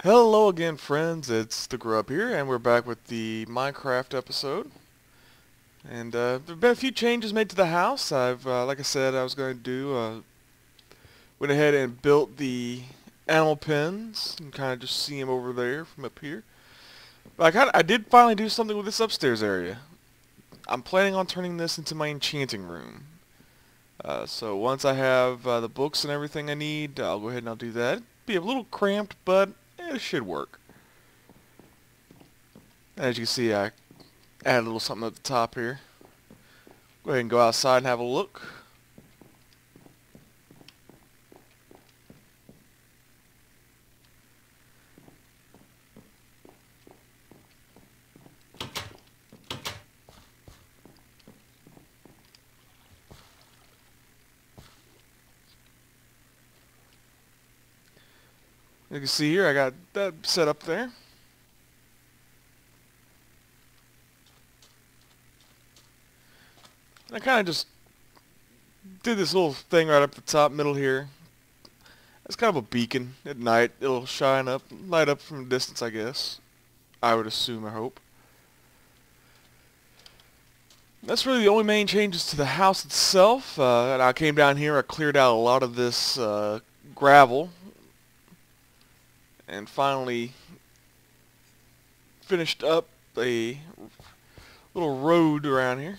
Hello again, friends. It's the Grub here, and we're back with the Minecraft episode. And there've been a few changes made to the house. Like I said, I was going to do. Went ahead and built the animal pens. You can kind of just see them over there from up here. But I did finally do something with this upstairs area. I'm planning on turning this into my enchanting room. So once I have the books and everything I need, I'll go ahead and I'll do that. It'll be a little cramped, but it should work. As you can see, I add a little something at the top here. Go ahead and go outside and have a look. You can see here I got that set up there. I kind of just did this little thing right up the top middle here. It's kind of a beacon at night. It'll shine up, light up from a distance, I guess. I would assume, I hope. That's really the only main changes to the house itself. And I came down here, I cleared out a lot of this gravel. And finally finished up a little road around here.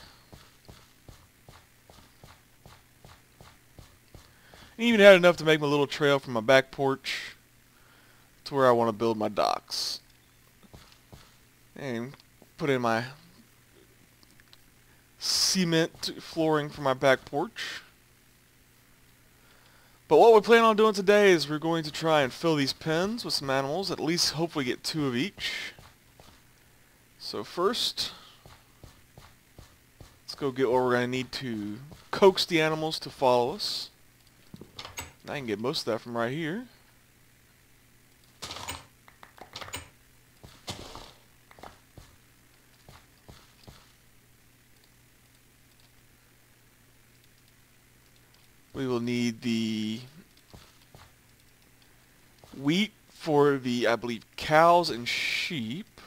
And even had enough to make my little trail from my back porch to where I want to build my docks. And put in my cement flooring for my back porch. But what we plan on doing today is we're going to try and fill these pens with some animals, at least hopefully get 2 of each. So first, let's go get what we're going to need to coax the animals to follow us. And I can get most of that from right here. We will need the wheat for the, I believe, cows and sheep.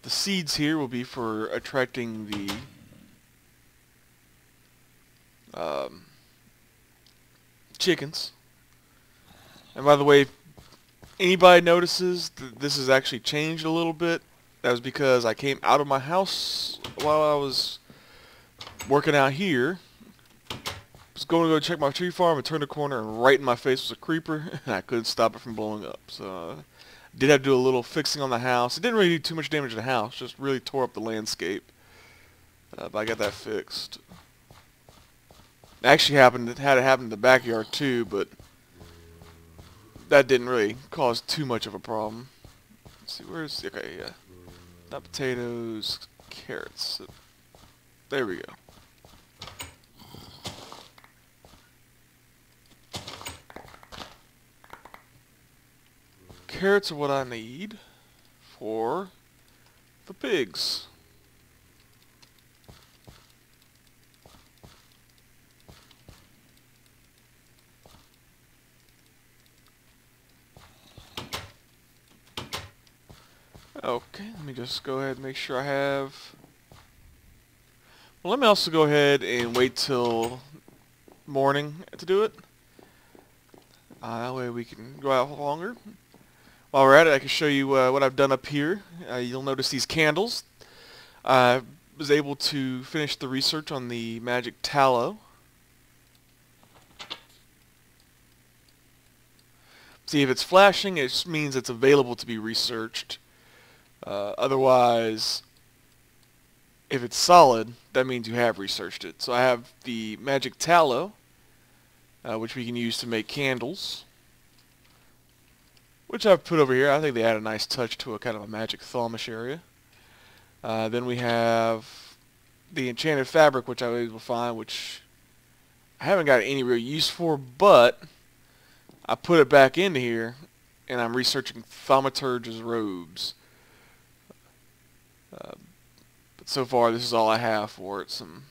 The seeds here will be for attracting the chickens. And by the way, if anybody notices that this has actually changed a little bit, that was because I came out of my house while I was working out here. Was going to go check my tree farm and turned the corner, and right in my face was a creeper, and I couldn't stop it from blowing up. So did have to do a little fixing on the house. It didn't really do too much damage to the house, just really tore up the landscape. But I got that fixed. It actually had it happen in the backyard too, but that didn't really cause too much of a problem. Let's see, where's, okay, yeah. Not potatoes, carrots. There we go. Carrots are what I need for the pigs. Okay, let me just go ahead and make sure I have... Well, let me also go ahead and wait till morning to do it. That way we can go out longer. While we're at it, I can show you what I've done up here. You'll notice these candles. I was able to finish the research on the magic tallow. See, if it's flashing, it just means it's available to be researched. Otherwise, if it's solid, that means you have researched it. So I have the magic tallow, which we can use to make candles, which I've put over here. I think they add a nice touch to a kind of a magic thaumish area. Then we have the enchanted fabric, which I was able to find, which I haven't got any real use for, but I put it back into here, and I'm researching thaumaturge's robes. But so far, this is all I have for it. Some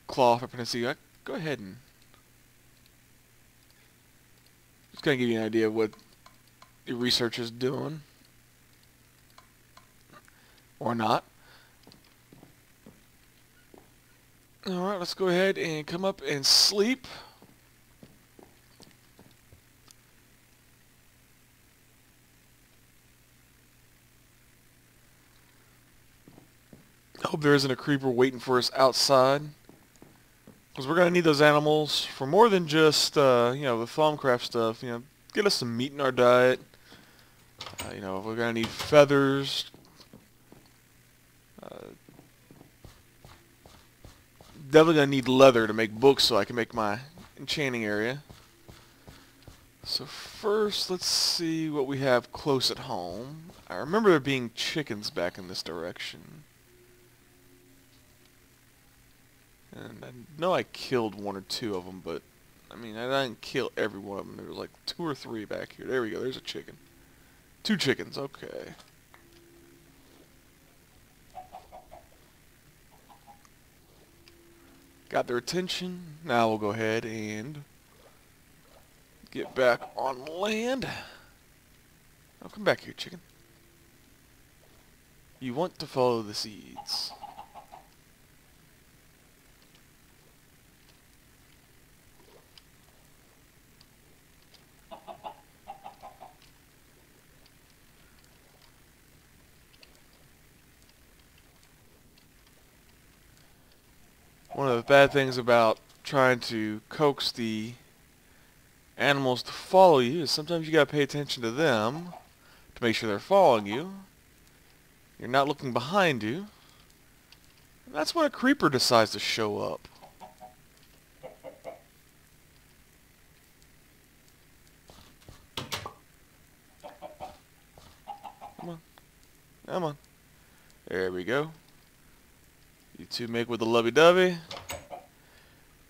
cloth for pregnancy. Go ahead and just kind of give you an idea of what your research is doing. Or not. Alright, let's go ahead and come up and sleep. I hope there isn't a creeper waiting for us outside. Because we're going to need those animals for more than just, you know, the Thaumcraft stuff. You know, get us some meat in our diet. You know, we're going to need feathers. Definitely going to need leather to make books so I can make my enchanting area. So first, let's see what we have close at home. I remember there being chickens back in this direction. And I know I killed one or two of them, but I mean, I didn't kill every one of them. There was like 2 or 3 back here. There we go. There's a chicken. 2 chickens. Okay. Got their attention. Now we'll go ahead and get back on land. Oh, come back here, chicken. You want to follow the seeds. One of the bad things about trying to coax the animals to follow you is sometimes you gotta pay attention to them to make sure they're following you. You're not looking behind you. And that's when a creeper decides to show up. Come on. Come on. There we go. You two make with the lovey-dovey.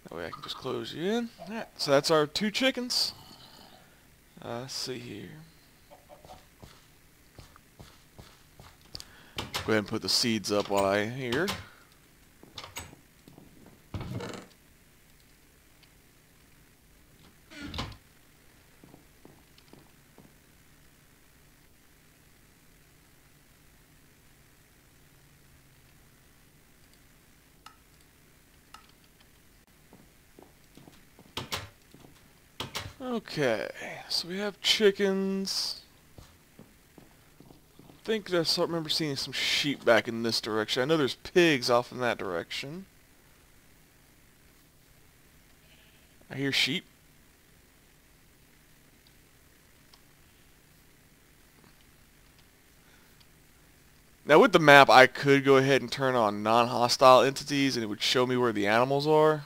That way I can just close you in. Alright, so that's our 2 chickens. Let's see here. Go ahead and put the seeds up while I'm here. Okay, so we have chickens. I think I remember seeing some sheep back in this direction. I know there's pigs off in that direction. I hear sheep. Now with the map, I could go ahead and turn on non-hostile entities, and it would show me where the animals are.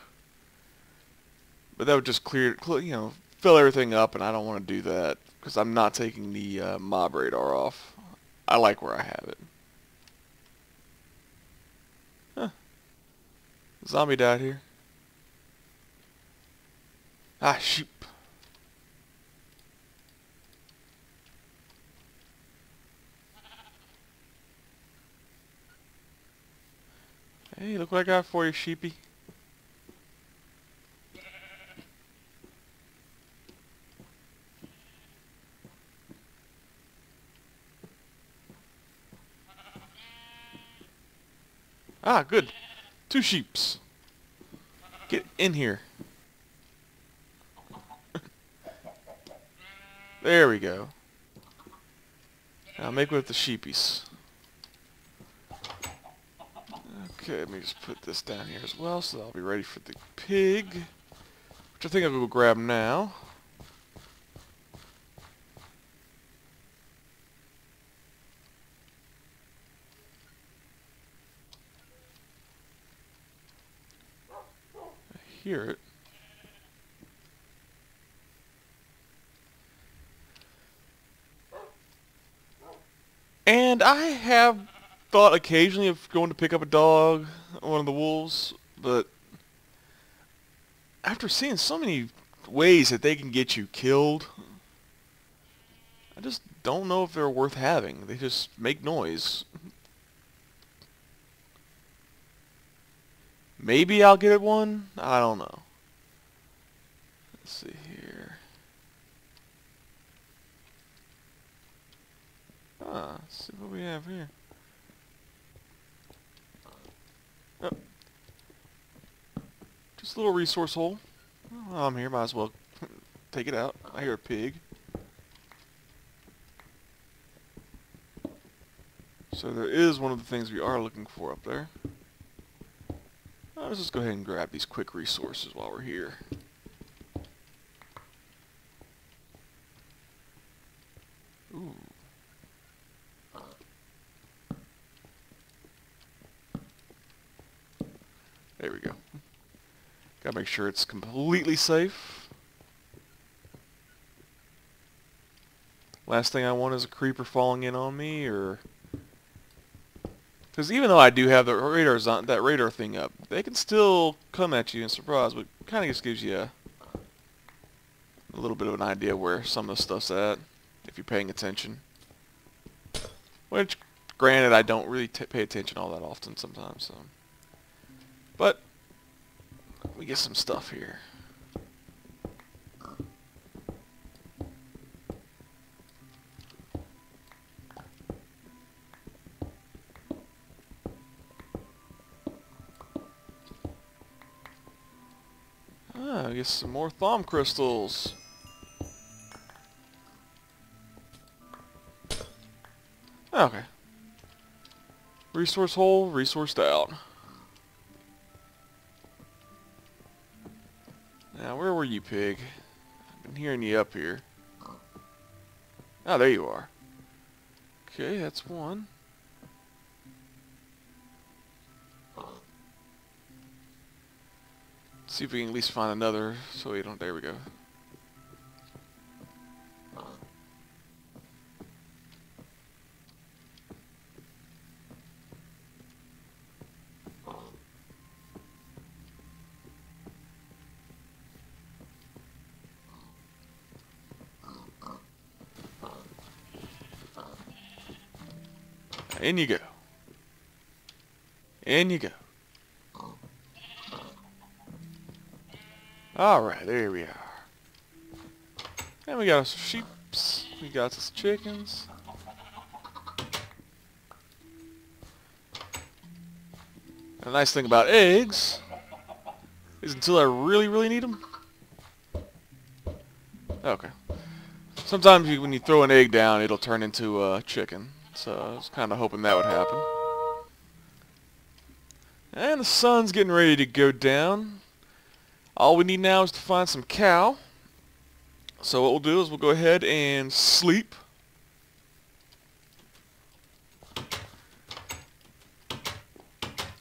But that would just you know, fill everything up, and I don't want to do that because I'm not taking the mob radar off. I like where I have it. Huh. Zombie died here. Ah, sheep. Hey, look what I got for you, sheepy. Ah, good. 2 sheeps. Get in here. There we go. Now make with the sheepies. Okay, let me just put this down here as well, so I'll be ready for the pig, which I think I'll go grab now. I hear it. And I have thought occasionally of going to pick up a dog, one of the wolves, but after seeing so many ways that they can get you killed, I just don't know if they're worth having. They just make noise. Maybe I'll get one. I don't know. Let's see here. Let's see what we have here. Oh. Just a little resource hole. Well, I'm here, might as well take it out. I hear a pig. So there is one of the things we are looking for up there. Let's just go ahead and grab these quick resources while we're here. Ooh. There we go. Gotta make sure it's completely safe. Last thing I want is a creeper falling in on me, or... Because even though I do have the radars on, that radar thing up, they can still come at you and surprise, but kind of just gives you a little bit of an idea where some of the stuff's at, if you're paying attention. Which, granted, I don't really pay attention all that often sometimes, so... But, we get some stuff here. I guess some more thumb crystals. Okay. Resource hole, resourced out. Now, where were you, pig? I've been hearing you up here. Oh, there you are. Okay, that's one. See if we can at least find another so we don't... There we go. In you go. In you go. Alright, there we are. And we got some sheeps. We got some chickens. And the nice thing about eggs is until I really need them. Okay. Sometimes when you throw an egg down, it'll turn into a chicken. So I was kind of hoping that would happen. And the sun's getting ready to go down. All we need now is to find some cow. So what we'll do is we'll go ahead and sleep.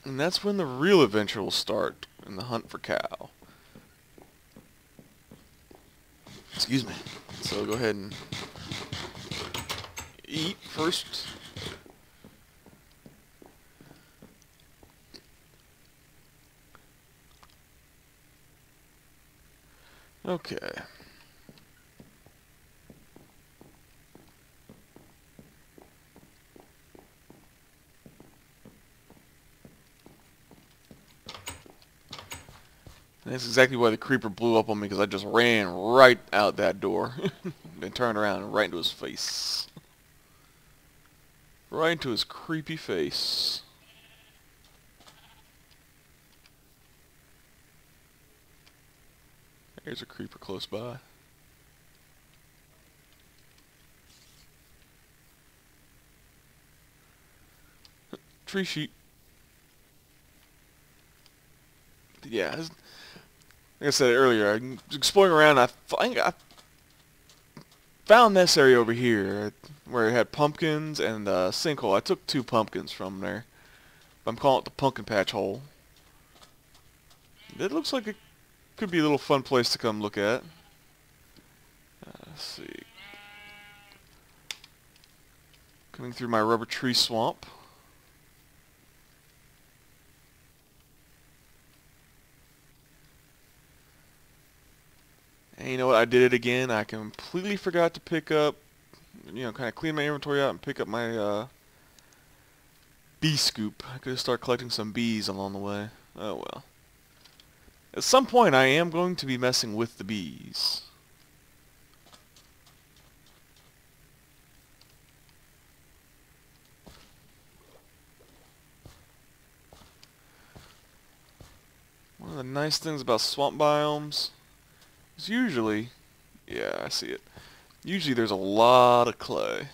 And that's when the real adventure will start in the hunt for cow. Excuse me. So go ahead and eat first. Okay. And that's exactly why the creeper blew up on me, because I just ran right out that door and turned around and right into his face. Right into his creepy face. There's a creeper close by. Tree sheep. Yeah, like I said earlier, I was exploring around. I found this area over here where it had pumpkins and a sinkhole. I took 2 pumpkins from there. I'm calling it the pumpkin patch hole. It looks like it could be a little fun place to come look at. Let's see. Coming through my rubber tree swamp. And you know what? I did it again. I completely forgot to pick up, kind of clean my inventory out and pick up my bee scoop. I could have started collecting some bees along the way. Oh well. At some point, I am going to be messing with the bees. nice things about swamp biomes is usually, yeah, I see it. Usually there's a lot of clay.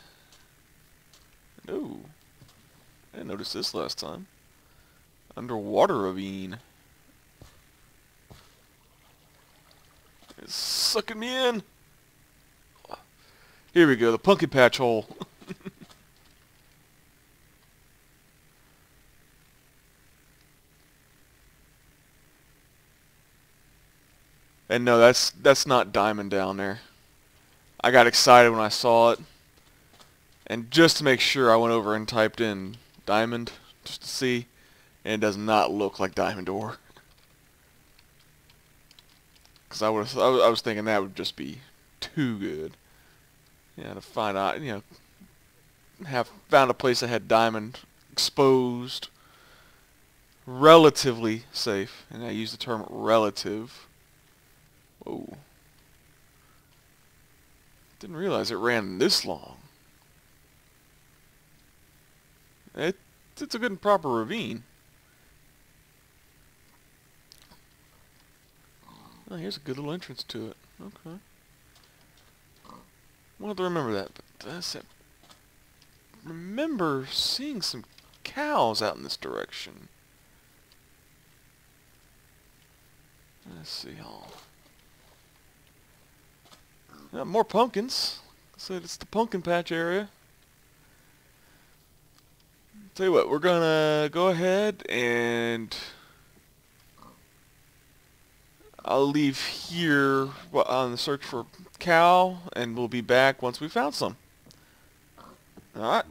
Oh, I didn't notice this last time. Underwater ravine. It's sucking me in. Here we go, the pumpkin patch hole. And no, that's not diamond down there. I got excited when I saw it. And just to make sure, I went over and typed in diamond just to see, and it does not look like diamond ore. Because I was thinking that would just be too good. Yeah, to find out, you know, have found a place that had diamond exposed, relatively safe, and I use the term relative. Whoa. Didn't realize it ran this long. It's a good and proper ravine. Oh, here's a good little entrance to it. Okay. We'll have to remember that. But that's it. Remember seeing some cows out in this direction. Let's see. Yeah, more pumpkins. So it's the pumpkin patch area. Tell you what, we're gonna go ahead and I'll leave here on the search for cow, and we'll be back once we found some. Alright.